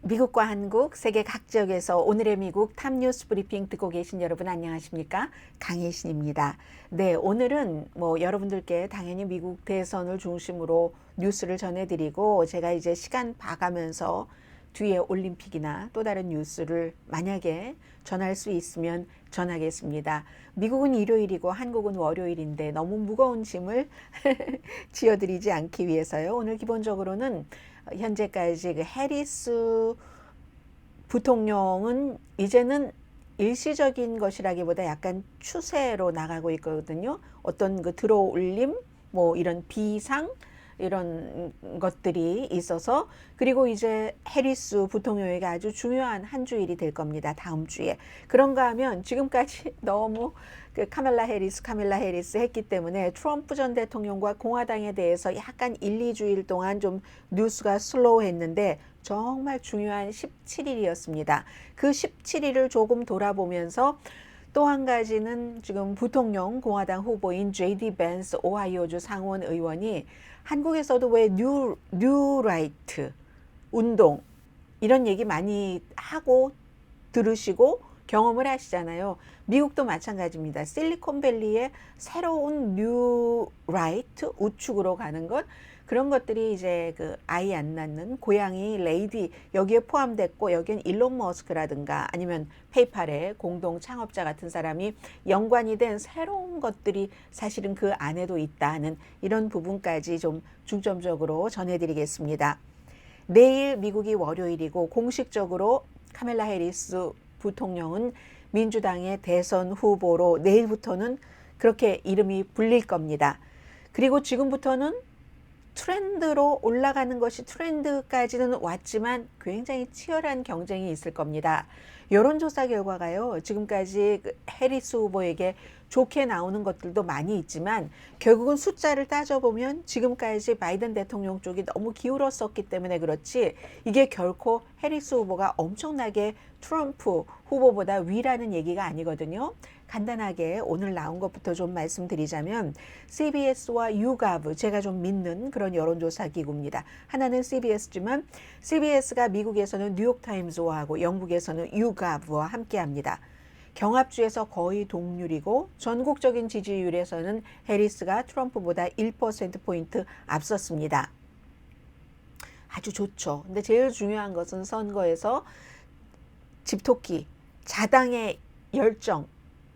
미국과 한국, 세계 각 지역에서 오늘의 미국 탑뉴스 브리핑 듣고 계신 여러분 안녕하십니까? 강혜신입니다. 네, 오늘은 여러분들께 당연히 미국 대선을 중심으로 뉴스를 전해드리고 제가 이제 시간 봐가면서 뒤에 올림픽이나 또 다른 뉴스를 만약에 전할 수 있으면 전하겠습니다. 미국은 일요일이고 한국은 월요일인데 너무 무거운 짐을 지어드리지 않기 위해서요. 오늘 기본적으로는 현재까지 그 해리스 부통령은 이제는 일시적인 것이라기보다 약간 추세로 나가고 있거든요. 어떤 그 들어올림, 이런 비상, 이런 것들이 있어서 그리고 이제 해리스 부통령에게 아주 중요한 한 주일이 될 겁니다. 다음 주에. 그런가 하면 지금까지 너무 그 카멜라 해리스 했기 때문에 트럼프 전 대통령과 공화당에 대해서 약간 1, 2주일 동안 좀 뉴스가 슬로우했는데 정말 중요한 17일이었습니다. 그 17일을 조금 돌아보면서 또 한 가지는 지금 부통령 공화당 후보인 JD 벤스 오하이오주 상원 의원이 한국에서도 왜 뉴라이트 운동 이런 얘기 많이 하고 들으시고 경험을 하시잖아요. 미국도 마찬가지입니다. 실리콘밸리의 새로운 뉴라이트 우측으로 가는 것 그런 것들이 이제 그 아이 안 낳는 고양이 레이디 여기에 포함됐고 여기는 일론 머스크라든가 아니면 페이팔의 공동 창업자 같은 사람이 연관이 된 새로운 것들이 사실은 그 안에도 있다는 이런 부분까지 좀 중점적으로 전해드리겠습니다. 내일 미국이 월요일이고 공식적으로 카멜라 해리스 부통령은 민주당의 대선 후보로 내일부터는 그렇게 이름이 불릴 겁니다. 그리고 지금부터는 트렌드로 올라가는 것이 트렌드까지는 왔지만 굉장히 치열한 경쟁이 있을 겁니다. 여론조사 결과가요. 지금까지 해리스 후보에게 좋게 나오는 것들도 많이 있지만 결국은 숫자를 따져보면 지금까지 바이든 대통령 쪽이 너무 기울었었기 때문에 그렇지 이게 결코 해리스 후보가 엄청나게 트럼프 후보보다 위라는 얘기가 아니거든요. 간단하게 오늘 나온 것부터 좀 말씀드리자면 CBS와 YouGov 제가 좀 믿는 그런 여론조사 기구입니다. 하나는 CBS지만 CBS가 미국에서는 뉴욕타임즈와하고 영국에서는 YouGov와 함께합니다. 경합주에서 거의 동률이고 전국적인 지지율에서는 해리스가 트럼프보다 1%포인트 앞섰습니다. 아주 좋죠. 근데 제일 중요한 것은 선거에서 집토끼, 자당의 열정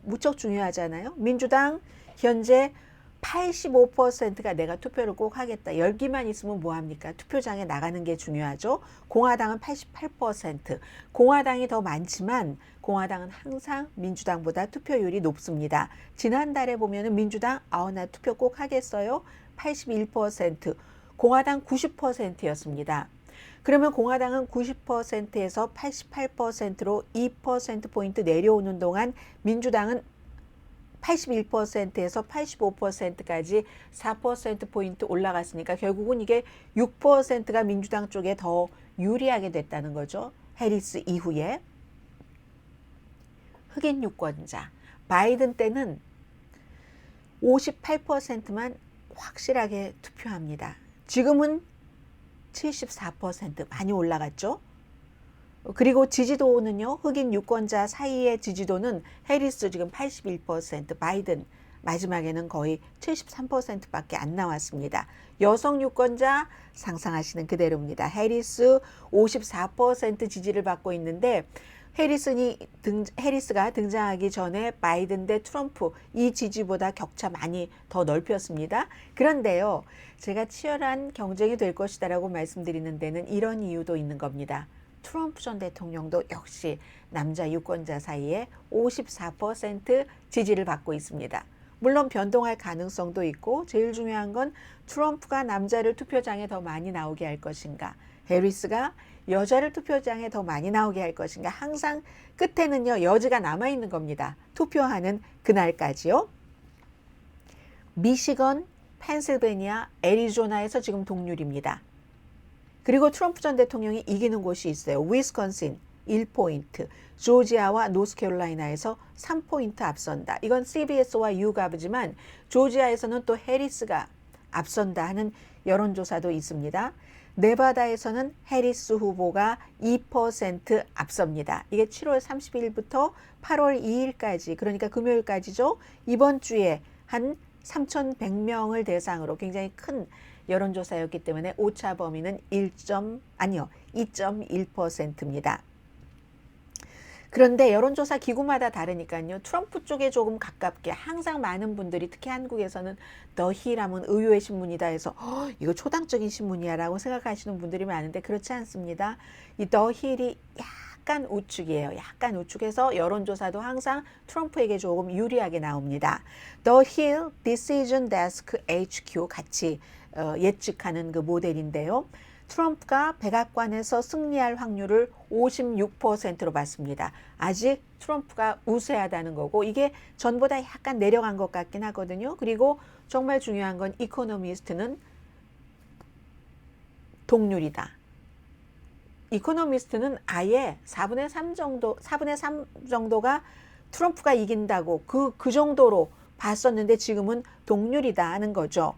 무척 중요하잖아요. 민주당 현재 85%가 내가 투표를 꼭 하겠다. 열기만 있으면 뭐합니까? 투표장에 나가는 게 중요하죠. 공화당은 88%. 공화당이 더 많지만 공화당은 항상 민주당보다 투표율이 높습니다. 지난달에 보면 민주당 나 투표 꼭 하겠어요. 81%. 공화당 90%였습니다. 그러면 공화당은 90%에서 88%로 2%포인트 내려오는 동안 민주당은 81%에서 85%까지 4%포인트 올라갔으니까 결국은 이게 6%가 민주당 쪽에 더 유리하게 됐다는 거죠. 해리스 이후에. 흑인 유권자. 바이든 때는 58%만 확실하게 투표합니다. 지금은 74% 많이 올라갔죠. 그리고 지지도는요. 흑인 유권자 사이의 지지도는 해리스 지금 81%, 바이든 마지막에는 거의 73%밖에 안 나왔습니다. 여성 유권자 상상하시는 그대로입니다. 해리스 54% 지지를 받고 있는데 해리스가 등장하기 전에 바이든 대 트럼프 이 지지보다 격차 많이 더 넓혔습니다. 그런데요. 제가 치열한 경쟁이 될 것이다라고 말씀드리는 데는 이런 이유도 있는 겁니다. 트럼프 전 대통령도 역시 남자 유권자 사이에 54% 지지를 받고 있습니다. 물론 변동할 가능성도 있고 제일 중요한 건 트럼프가 남자를 투표장에 더 많이 나오게 할 것인가 해리스가 여자를 투표장에 더 많이 나오게 할 것인가 항상 끝에는요 여지가 남아있는 겁니다. 투표하는 그날까지요. 미시건, 펜실베니아, 애리조나에서 지금 동률입니다. 그리고 트럼프 전 대통령이 이기는 곳이 있어요. 위스콘신 1포인트, 조지아와 노스캐롤라이나에서 3포인트 앞선다. 이건 CBS와 YouGov지만 조지아에서는 또 해리스가 앞선다 하는 여론조사도 있습니다. 네바다에서는 해리스 후보가 2% 앞섭니다. 이게 7월 30일부터 8월 2일까지, 그러니까 금요일까지죠. 이번 주에 한 3,100명을 대상으로 굉장히 큰 여론조사였기 때문에 오차 범위는 2.1%입니다. 그런데 여론조사 기구마다 다르니까요. 트럼프 쪽에 조금 가깝게 항상 많은 분들이, 특히 한국에서는 더 힐하면 의외의 신문이다 해서 이거 초당적인 신문이야 라고 생각하시는 분들이 많은데 그렇지 않습니다. 이 더 힐이 약간 우측이에요. 약간 우측해서 여론조사도 항상 트럼프에게 조금 유리하게 나옵니다. 더 힐 Decision Desk HQ 같이 예측하는 그 모델인데요. 트럼프가 백악관에서 승리할 확률을 56%로 봤습니다. 아직 트럼프가 우세하다는 거고, 이게 전보다 약간 내려간 것 같긴 하거든요. 그리고 정말 중요한 건 이코노미스트는 동률이다. 이코노미스트는 아예 4분의 3 정도가 트럼프가 이긴다고 그 정도로 봤었는데 지금은 동률이다 하는 거죠.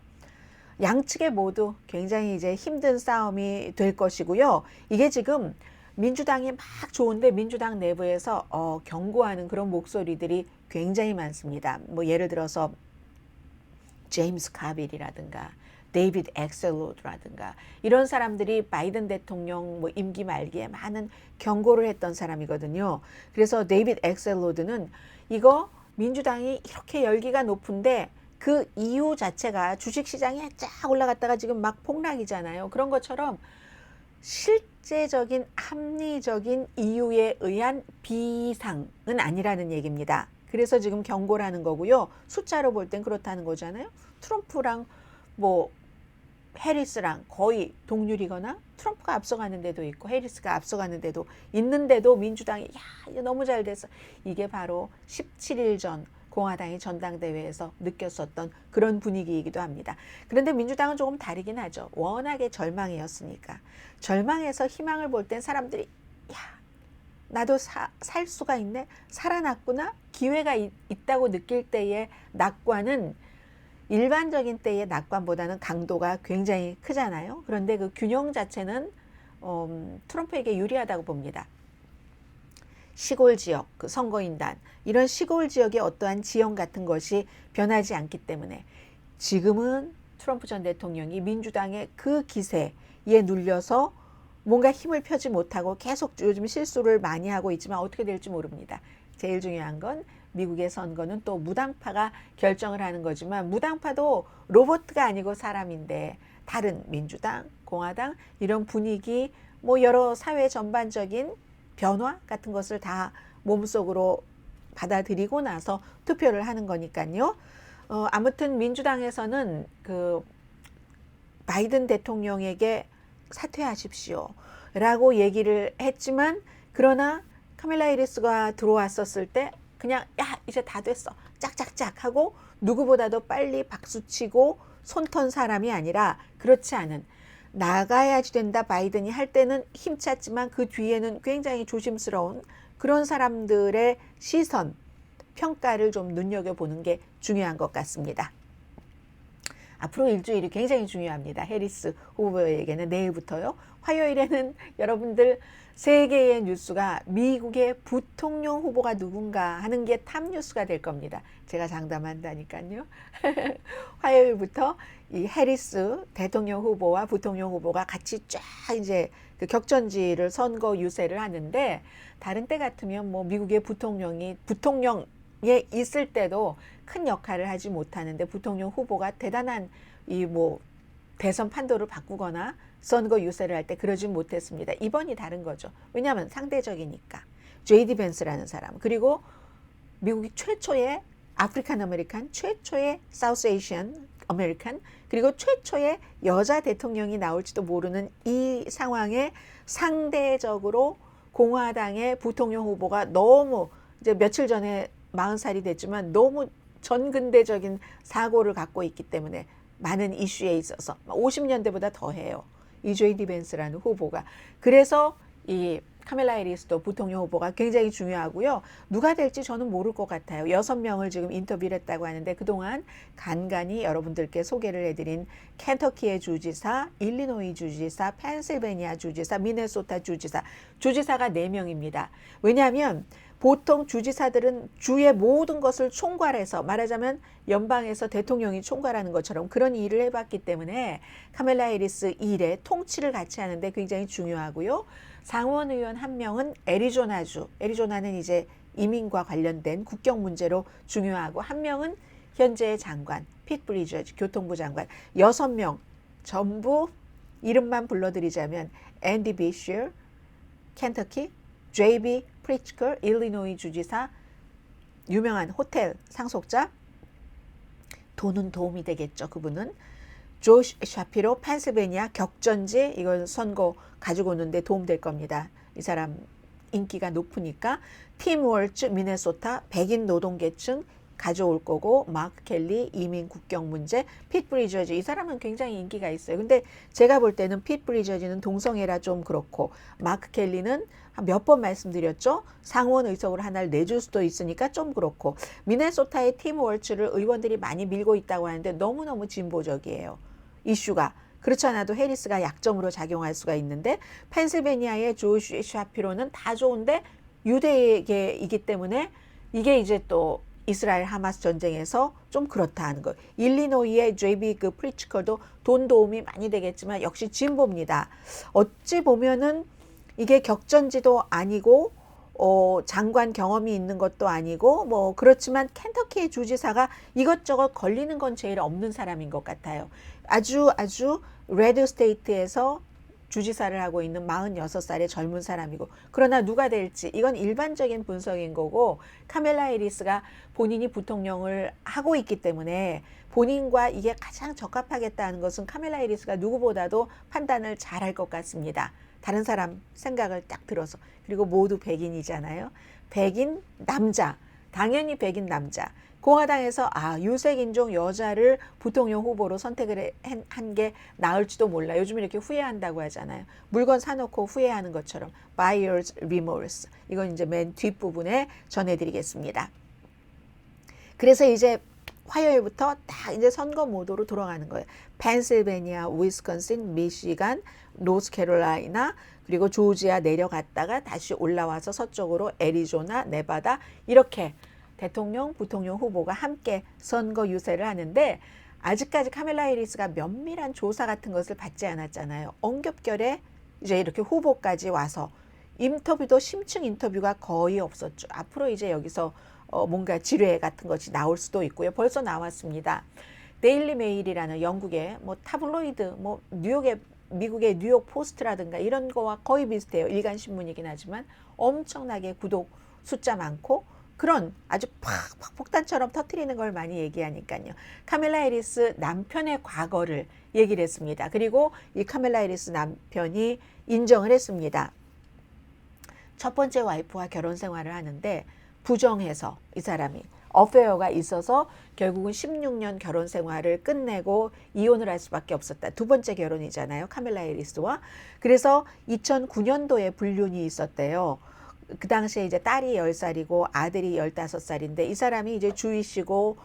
양측에 모두 굉장히 이제 힘든 싸움이 될 것이고요. 이게 지금 민주당이 막 좋은데 민주당 내부에서 경고하는 그런 목소리들이 굉장히 많습니다. 뭐 예를 들어서 제임스 카빌이라든가 데이비드 엑셀로드라든가 이런 사람들이 바이든 대통령 뭐 임기 말기에 많은 경고를 했던 사람이거든요. 그래서 데이비드 엑셀로드는 이거 민주당이 이렇게 열기가 높은데 그 이유 자체가 주식시장이 쫙 올라갔다가 지금 막 폭락이잖아요. 그런 것처럼 실제적인 합리적인 이유에 의한 비상은 아니라는 얘기입니다. 그래서 지금 경고를 하는 거고요. 숫자로 볼 땐 그렇다는 거잖아요. 트럼프랑 뭐 해리스랑 거의 동률이거나 트럼프가 앞서가는 데도 있고 해리스가 앞서가는 데도 있는데도 민주당이 야 너무 잘 됐어. 이게 바로 17일 전 공화당이 전당대회에서 느꼈었던 그런 분위기이기도 합니다. 그런데 민주당은 조금 다르긴 하죠. 워낙에 절망이었으니까. 절망에서 희망을 볼 땐 사람들이 야 나도 살 수가 있네, 살아났구나, 기회가 있다고 느낄 때의 낙관은 일반적인 때의 낙관보다는 강도가 굉장히 크잖아요. 그런데 그 균형 자체는 트럼프에게 유리하다고 봅니다. 시골 지역, 그 선거인단, 이런 시골 지역의 어떠한 지형 같은 것이 변하지 않기 때문에 지금은 트럼프 전 대통령이 민주당의 그 기세에 눌려서 뭔가 힘을 펴지 못하고 계속 요즘 실수를 많이 하고 있지만 어떻게 될지 모릅니다. 제일 중요한 건 미국의 선거는 또 무당파가 결정을 하는 거지만 무당파도 로봇가 아니고 사람인데 다른 민주당, 공화당 이런 분위기, 뭐 여러 사회 전반적인 변화 같은 것을 다 몸속으로 받아들이고 나서 투표를 하는 거니까요. 아무튼 민주당에서는 그 바이든 대통령에게 사퇴하십시오 라고 얘기를 했지만, 그러나 카밀라 해리스가 들어왔었을 때 그냥 야 이제 다 됐어 짝짝짝 하고 누구보다도 빨리 박수치고 손턴 사람이 아니라, 그렇지 않은 나가야지 된다 바이든이 할 때는 힘찼지만 그 뒤에는 굉장히 조심스러운 그런 사람들의 시선, 평가를 좀 눈여겨보는 게 중요한 것 같습니다. 앞으로 일주일이 굉장히 중요합니다. 해리스 후보에게는 내일부터요. 화요일에는 여러분들 세 개의 뉴스가 미국의 부통령 후보가 누군가 하는 게 탑 뉴스가 될 겁니다. 제가 장담한다니까요. 화요일부터 이 해리스 대통령 후보와 부통령 후보가 같이 쫙 이제 그 격전지를 선거 유세를 하는데, 다른 때 같으면 뭐 미국의 부통령에 있을 때도 큰 역할을 하지 못하는데 부통령 후보가 대단한 이 뭐 대선 판도를 바꾸거나 선거 유세를 할 때 그러지 못했습니다. 이번이 다른 거죠. 왜냐하면 상대적이니까. JD 벤스라는 사람, 그리고 미국이 최초의 아프리칸 아메리칸, 최초의 사우스 에이시안 아메리칸, 그리고 최초의 여자 대통령이 나올지도 모르는 이 상황에 상대적으로 공화당의 부통령 후보가 너무 이제 며칠 전에 40살이 됐지만 너무 전근대적인 사고를 갖고 있기 때문에 많은 이슈에 있어서 50년대보다 더해요. 이 JD 벤스라는 후보가. 그래서 이 카멜라 해리스도 부통령 후보가 굉장히 중요하고요. 누가 될지 저는 모를 것 같아요. 6명을 지금 인터뷰를 했다고 하는데 그동안 간간히 여러분들께 소개를 해드린 켄터키의 주지사, 일리노이 주지사, 펜실베니아 주지사, 미네소타 주지사, 주지사가 4명입니다. 왜냐하면 보통 주지사들은 주의 모든 것을 총괄해서 말하자면 연방에서 대통령이 총괄하는 것처럼 그런 일을 해봤기 때문에 카멜라 해리스 일의 통치를 같이 하는데 굉장히 중요하고요. 상원 의원 1명은 애리조나주, 애리조나는 이제 이민과 관련된 국경 문제로 중요하고 1명은 현재의 장관, 핏 브리저지 교통부 장관, 6명 전부 이름만 불러드리자면 앤디 비셔, 켄터키, JB 프리츠커, 일리노이 주지사, 유명한 호텔 상속자, 돈은 도움이 되겠죠. 그분은 조시 샤피로, 펜실베니아 격전지, 이건 선거 가지고 오는데 도움될 겁니다. 이 사람 인기가 높으니까. 팀 월츠, 미네소타 백인 노동계층 가져올 거고, 마크 켈리 이민 국경 문제, 핏 브리저지 이 사람은 굉장히 인기가 있어요. 근데 제가 볼 때는 핏 브리저지는 동성애라 좀 그렇고, 마크 켈리는 몇 번 말씀드렸죠. 상원 의석을 하나를 내줄 수도 있으니까 좀 그렇고, 미네소타의 팀 월츠를 의원들이 많이 밀고 있다고 하는데 너무너무 진보적이에요. 이슈가. 그렇지 않아도 해리스가 약점으로 작용할 수가 있는데, 펜실베니아의 조시 샤피로는 다 좋은데 유대계이기 때문에 이게 이제 또 이스라엘 하마스 전쟁에서 좀 그렇다 하는 거예요. 일리노이의 JB 그 프리츠커도 돈 도움이 많이 되겠지만 역시 진보입니다. 어찌 보면은 이게 격전지도 아니고 장관 경험이 있는 것도 아니고 뭐 그렇지만 켄터키의 주지사가 이것저것 걸리는 건 제일 없는 사람인 것 같아요. 아주 레드 스테이트에서 주지사를 하고 있는 46살의 젊은 사람이고, 그러나 누가 될지 이건 일반적인 분석인 거고, 카멜라 해리스가 본인이 부통령을 하고 있기 때문에 본인과 이게 가장 적합하겠다는 것은 카멜라 해리스가 누구보다도 판단을 잘할 것 같습니다. 다른 사람 생각을 딱 들어서. 그리고 모두 백인이잖아요. 백인 남자, 당연히 백인 남자. 공화당에서 유색인종 여자를 부통령 후보로 선택을 한 게 나을지도 몰라. 요즘 이렇게 후회한다고 하잖아요. 물건 사놓고 후회하는 것처럼 buyer's remorse. 이건 이제 맨 뒷부분에 전해드리겠습니다. 그래서 이제 화요일부터 딱 이제 선거 모드로 돌아가는 거예요. 펜실베니아, 위스콘신, 미시간, 노스캐롤라이나, 그리고 조지아 내려갔다가 다시 올라와서 서쪽으로 애리조나, 네바다 이렇게 대통령, 부통령 후보가 함께 선거 유세를 하는데, 아직까지 카멜라 해리스가 면밀한 조사 같은 것을 받지 않았잖아요. 엉겹결에 이제 이렇게 후보까지 와서 인터뷰도 심층 인터뷰가 거의 없었죠. 앞으로 이제 여기서 뭔가 지뢰 같은 것이 나올 수도 있고요. 벌써 나왔습니다. 데일리 메일이라는 영국의 뭐 타블로이드, 뭐 미국의 뉴욕 포스트라든가 이런 거와 거의 비슷해요. 일간 신문이긴 하지만 엄청나게 구독 숫자 많고 그런 아주 팍팍 폭탄처럼 터트리는 걸 많이 얘기하니까요. 카멜라 해리스 남편의 과거를 얘기를 했습니다. 그리고 이 카멜라 해리스 남편이 인정을 했습니다. 첫 번째 와이프와 결혼 생활을 하는데 부정해서 이 사람이 어페어가 있어서 결국은 16년 결혼 생활을 끝내고 이혼을 할 수밖에 없었다. 두 번째 결혼이잖아요. 카멜라 해리스와. 그래서 2009년도에 불륜이 있었대요. 그 당시에 이제 딸이 10살이고 아들이 15살인데 이 사람이 이제 주이시고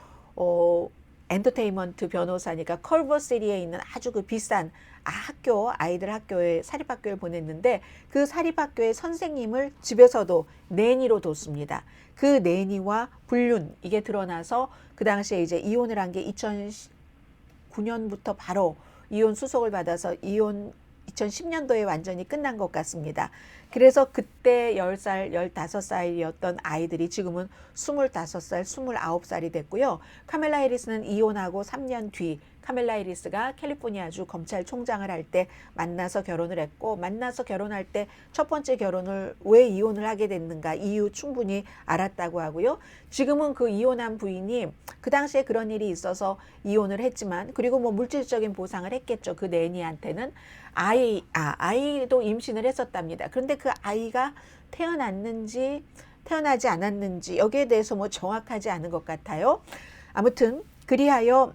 엔터테인먼트 변호사니까 컬버시티에 있는 아주 그 비싼 아이들 학교에 사립학교에 보냈는데 그 사립학교의 선생님을 집에서도 내니로 뒀습니다. 그 내니와 불륜 이게 드러나서 그 당시에 이제 이혼을 한 게 2009년부터 바로 이혼 수속을 받아서 2010년도에 완전히 끝난 것 같습니다. 그래서 그때 10살, 15살이었던 아이들이 지금은 25살, 29살이 됐고요. 카멜라 해리스는 이혼하고 3년 뒤 카멜라 해리스가 캘리포니아주 검찰총장을 할 때 만나서 결혼을 했고, 만나서 결혼할 때 첫 번째 결혼을 왜 이혼을 하게 됐는가 이유 충분히 알았다고 하고요. 지금은 그 이혼한 부인이 그 당시에 그런 일이 있어서 이혼을 했지만, 그리고 뭐 물질적인 보상을 했겠죠. 그 내니한테는 아이도 임신을 했었답니다. 그런데 그 아이가 태어나지 않았는지 여기에 대해서 뭐 정확하지 않은 것 같아요. 아무튼 그리하여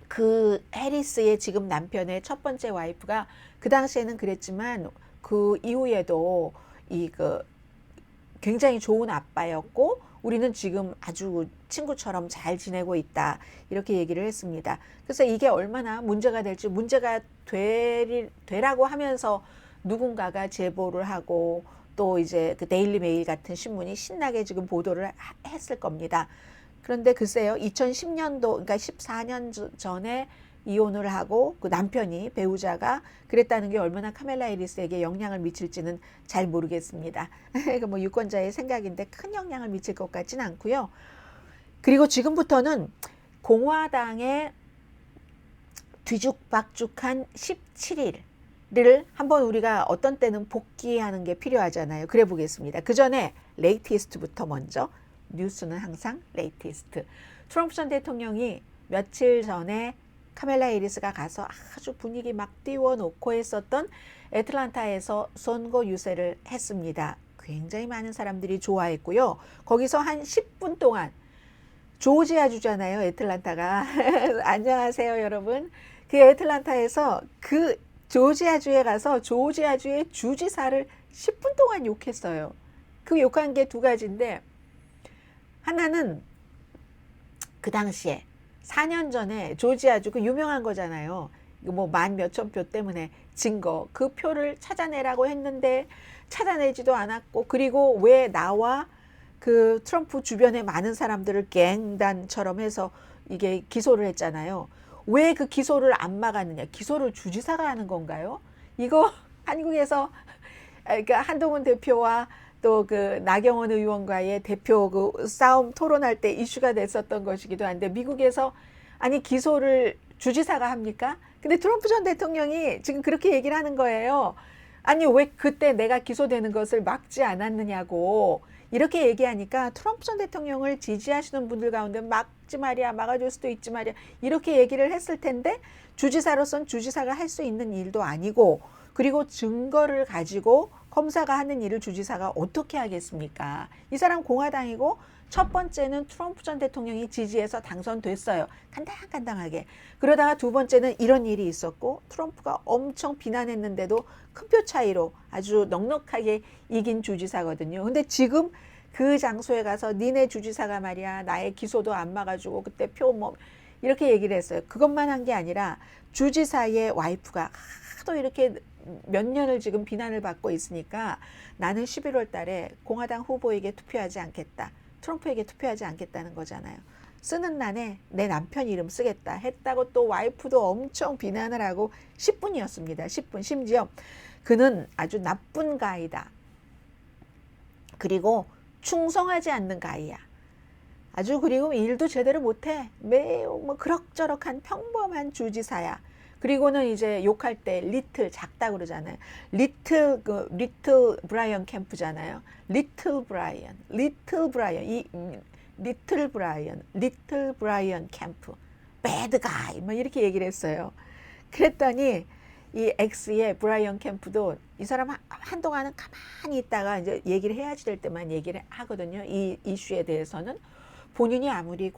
그 해리스의 지금 남편의 첫 번째 와이프가 그 당시에는 그랬지만 그 이후에도 굉장히 좋은 아빠였고 우리는 지금 아주 친구처럼 잘 지내고 있다. 이렇게 얘기를 했습니다. 그래서 이게 얼마나 문제가 될지 문제가 되라고 하면서 누군가가 제보를 하고 또 이제 그 데일리 메일 같은 신문이 신나게 지금 보도를 했을 겁니다. 그런데 글쎄요, 2010년도, 그러니까 14년 전에 이혼을 하고 그 남편이 배우자가 그랬다는 게 얼마나 카멜라 해리스에게 영향을 미칠지는 잘 모르겠습니다. 뭐 유권자의 생각인데 큰 영향을 미칠 것 같지는 않고요. 그리고 지금부터는 공화당의 뒤죽박죽한 17일을 한번 우리가 어떤 때는 복귀하는 게 필요하잖아요. 그래 보겠습니다. 그 전에 레이티스트부터 먼저, 뉴스는 항상 레이티스트. 트럼프 전 대통령이 며칠 전에 카멜라 해리스가 가서 아주 분위기 막 띄워놓고 했었던 애틀란타에서 선거 유세를 했습니다. 굉장히 많은 사람들이 좋아했고요. 거기서 한 10분 동안, 조지아주잖아요, 애틀란타가. 안녕하세요, 여러분. 그 애틀란타에서 그 조지아주에 가서 조지아주의 주지사를 10분 동안 욕했어요. 그 욕한 게 두 가지인데, 하나는 그 당시에 4년 전에 조지아주 그 유명한 거잖아요. 뭐 만 몇천 표 때문에 증거, 그 표를 찾아내라고 했는데 찾아내지도 않았고, 그리고 왜 나와 그 트럼프 주변에 많은 사람들을 갱단처럼 해서 이게 기소를 했잖아요. 왜 그 기소를 안 막았느냐? 기소를 주지사가 하는 건가요? 이거 한국에서 그러니까 한동훈 대표와 또 그 나경원 의원과의 대표 그 싸움 토론할 때 이슈가 됐었던 것이기도 한데, 미국에서 아니 기소를 주지사가 합니까? 근데 트럼프 전 대통령이 지금 그렇게 얘기를 하는 거예요. 아니 왜 그때 내가 기소되는 것을 막지 않았느냐고 이렇게 얘기하니까 트럼프 전 대통령을 지지하시는 분들 가운데 막지 말이야, 막아줄 수도 있지 말이야, 이렇게 얘기를 했을 텐데, 주지사로선 주지사가 할 수 있는 일도 아니고, 그리고 증거를 가지고 검사가 하는 일을 주지사가 어떻게 하겠습니까? 이 사람 공화당이고, 첫 번째는 트럼프 전 대통령이 지지해서 당선됐어요. 간당간당하게. 그러다가 두 번째는 이런 일이 있었고, 트럼프가 엄청 비난했는데도 큰 표 차이로 아주 넉넉하게 이긴 주지사거든요. 근데 지금 그 장소에 가서 니네 주지사가 말이야, 나의 기소도 안 막아주고 그때 표 뭐 이렇게 얘기를 했어요. 그것만 한 게 아니라 주지사의 와이프가 하도 이렇게 몇 년을 지금 비난을 받고 있으니까 나는 11월 달에 공화당 후보에게 투표하지 않겠다, 트럼프에게 투표하지 않겠다는 거잖아요. 쓰는 난에 내 남편 이름 쓰겠다 했다고 또 와이프도 엄청 비난을 하고 10분이었습니다. 10분. 심지어 그는 아주 나쁜 가이다. 그리고 충성하지 않는 가이야. 아주 그리고 일도 제대로 못해. 매우 뭐 그럭저럭한 평범한 주지사야. 그리고는 이제 욕할 때 리틀, 작다 그러잖아요. 리틀 브라이언 캠프잖아요. 리틀 브라이언, 리틀 브라이언 캠프, 배드 가이 뭐 이렇게 얘기를 했어요. 그랬더니 이 X의 브라이언 캠프도 이 사람 한동안은 가만히 있다가 이제 얘기를 해야지 될 때만 얘기를 하거든요. 이 이슈에 대해서는 본인이 아무리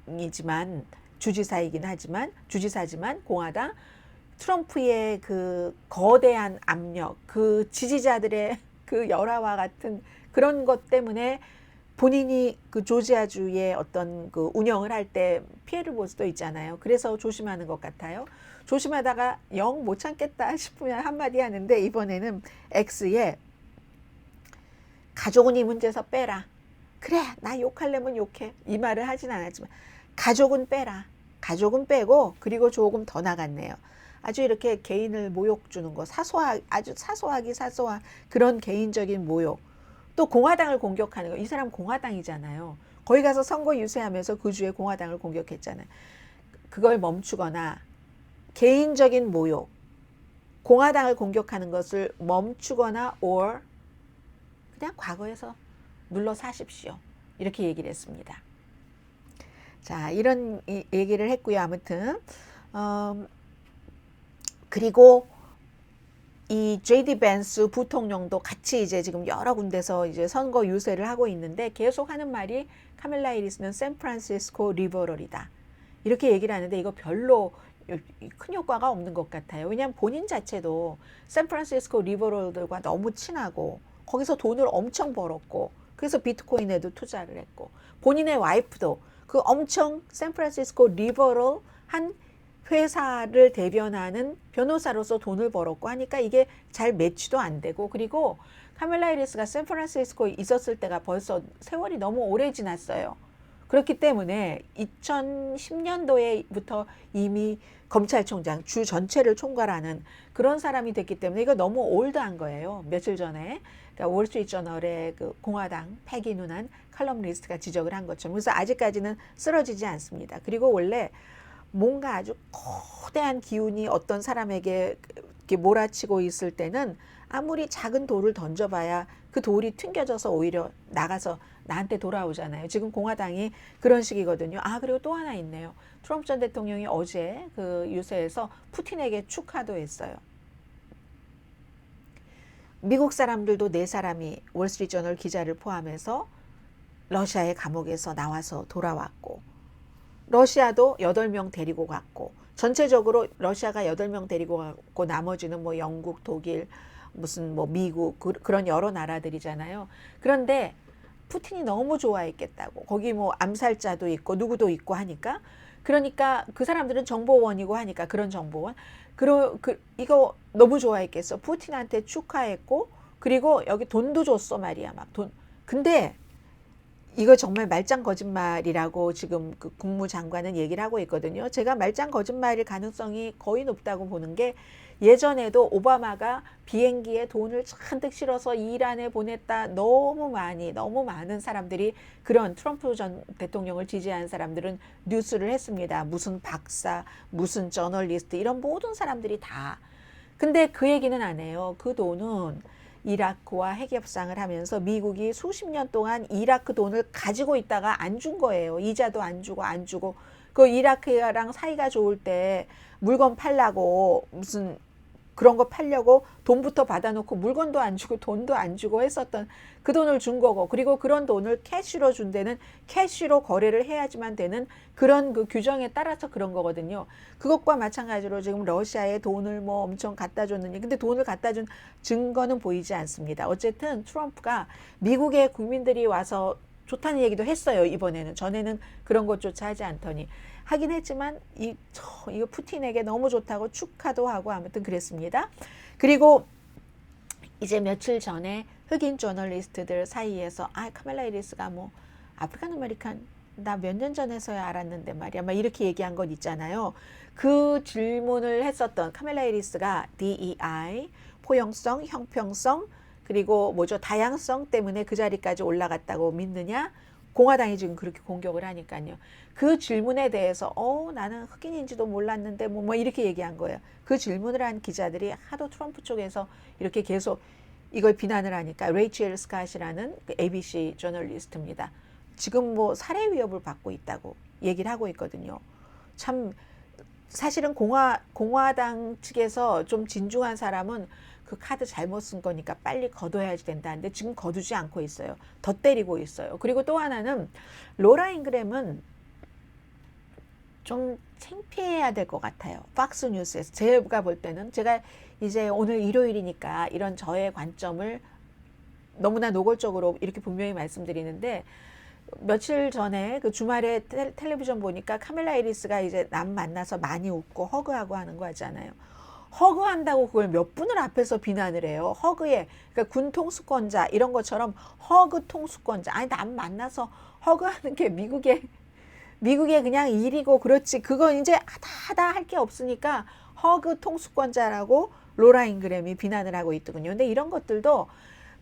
공화당이지만 주지사이긴 하지만, 주지사지만 공화당, 트럼프의 그 거대한 압력, 그 지지자들의 그 열화와 같은 그런 것 때문에 본인이 그 조지아주의 어떤 그 운영을 할 때 피해를 볼 수도 있잖아요. 그래서 조심하는 것 같아요. 조심하다가 영 못 참겠다 싶으면 한마디 하는데, 이번에는 X에 가족은 이 문제에서 빼라. 그래, 나 욕하려면 욕해. 이 말을 하진 않았지만 가족은 빼라. 가족은 빼고, 그리고 조금 더 나갔네요. 아주 이렇게 개인을 모욕 주는 거, 아주 사소한 그런 개인적인 모욕. 또 공화당을 공격하는 거. 이 사람 공화당이잖아요. 거기 가서 선거 유세하면서 그 주에 공화당을 공격했잖아요. 그걸 멈추거나 개인적인 모욕, 공화당을 공격하는 것을 멈추거나 or 그냥 과거에서 눌러 사십시오. 이렇게 얘기를 했습니다. 자, 이런 얘기를 했고요. 아무튼 그리고 이 JD 벤스 부통령도 같이 이제 지금 여러 군데서 이제 선거 유세를 하고 있는데, 계속 하는 말이 카멜라 해리스는 샌프란시스코 리버럴이다. 이렇게 얘기를 하는데, 이거 별로 큰 효과가 없는 것 같아요. 왜냐하면 본인 자체도 샌프란시스코 리버럴들과 너무 친하고 거기서 돈을 엄청 벌었고 그래서 비트코인에도 투자를 했고 본인의 와이프도 그 엄청 샌프란시스코 리버럴 한 회사를 대변하는 변호사로서 돈을 벌었고 하니까 이게 잘 매치도 안 되고 그리고 카밀라 해리스가 샌프란시스코에 있었을 때가 벌써 세월이 너무 오래 지났어요. 그렇기 때문에 2010년도에부터 이미 검찰총장 주 전체를 총괄하는 그런 사람이 됐기 때문에 이거 너무 올드한 거예요. 며칠 전에 그러니까 월스트리트저널의 그 공화당 패기 누난 칼럼니스트가 지적을 한 것처럼 그래서 아직까지는 쓰러지지 않습니다. 그리고 원래 뭔가 아주 거대한 기운이 어떤 사람에게 이렇게 몰아치고 있을 때는 아무리 작은 돌을 던져봐야 그 돌이 튕겨져서 오히려 나가서 나한테 돌아오잖아요. 지금 공화당이 그런 식이거든요. 아, 그리고 또 하나 있네요. 트럼프 전 대통령이 어제 그 유세에서 푸틴에게 축하도 했어요. 미국 사람들도 4사람이 월스트리트저널 기자를 포함해서 러시아의 감옥에서 나와서 돌아왔고 러시아도 8명 데리고 갔고 전체적으로 러시아가 8명 데리고 갔고 나머지는 뭐 영국, 독일, 무슨 뭐 미국 그런 여러 나라들이잖아요. 그런데 푸틴이 너무 좋아했겠다고. 거기 뭐 암살자도 있고 누구도 있고 하니까 그러니까 그 사람들은 정보원이고 하니까 그런 정보원 이거 너무 좋아했겠어. 푸틴한테 축하했고 그리고 여기 돈도 줬어 말이야 막 돈. 근데 이거 정말 말짱 거짓말이라고 지금 그 국무장관은 얘기를 하고 있거든요. 제가 말짱 거짓말일 가능성이 거의 높다고 보는 게 예전에도 오바마가 비행기에 돈을 잔뜩 실어서 이란에 보냈다. 너무 많은 사람들이 그런 트럼프 전 대통령을 지지한 사람들은 뉴스를 했습니다. 무슨 박사, 무슨 저널리스트 이런 모든 사람들이 다. 근데 그 얘기는 안 해요. 그 돈은 이라크와 핵협상을 하면서 미국이 수십 년 동안 이라크 돈을 가지고 있다가 안 준 거예요. 이자도 안 주고 그 이라크랑 사이가 좋을 때 물건 팔라고 무슨 그런 거 팔려고 돈부터 받아놓고 물건도 안 주고 돈도 안 주고 했었던 그 돈을 준 거고 그리고 그런 돈을 캐시로 준 데는 캐시로 거래를 해야지만 되는 그런 그 규정에 따라서 그런 거거든요. 그것과 마찬가지로 지금 러시아에 돈을 뭐 엄청 갖다 줬느니 근데 돈을 갖다 준 증거는 보이지 않습니다. 어쨌든 트럼프가 미국의 국민들이 와서 좋다는 얘기도 했어요. 이번에는 전에는 그런 것조차 하지 않더니 하긴 했지만 이거 푸틴에게 너무 좋다고 축하도 하고 아무튼 그랬습니다. 그리고 이제 며칠 전에 흑인 저널리스트들 사이에서 카밀라 해리스가 뭐 아프리칸 아메리칸 나 몇 년 전에서야 알았는데 말이야 막 이렇게 얘기한 건 있잖아요. 그 질문을 했었던 카밀라 해리스가 DEI 포용성, 형평성 그리고 뭐죠 다양성 때문에 그 자리까지 올라갔다고 믿느냐? 공화당이 지금 그렇게 공격을 하니까요. 그 질문에 대해서 나는 흑인인지도 몰랐는데 뭐 이렇게 얘기한 거예요. 그 질문을 한 기자들이 하도 트럼프 쪽에서 이렇게 계속 이걸 비난을 하니까 레이첼 스캇이라는 그 ABC 저널리스트입니다. 지금 뭐 살해 위협을 받고 있다고 얘기를 하고 있거든요. 참 사실은 공화당 측에서 좀 진중한 사람은 그 카드 잘못 쓴 거니까 빨리 거둬야지 된다는데 지금 거두지 않고 있어요. 더 때리고 있어요. 그리고 또 하나는 로라 잉그램은 좀 창피해야 될 것 같아요. 팍스 뉴스에서 제가 볼 때는 제가 이제 오늘 일요일이니까 이런 저의 관점을 너무나 노골적으로 이렇게 분명히 말씀드리는데 며칠 전에 그 주말에 텔레비전 보니까 카밀라 해리스가 이제 남 만나서 많이 웃고 허그하고 하는 거 하잖아요. 허그한다고 그걸 몇 분을 앞에서 비난을 해요. 허그에 그러니까 군 통수권자 이런 것처럼 허그 통수권자 아니 남 만나서 허그하는 게 미국의 그냥 일이고 그렇지 그건 이제 하다 할 게 없으니까 허그 통수권자라고 로라 잉그램이 비난을 하고 있더군요. 근데 이런 것들도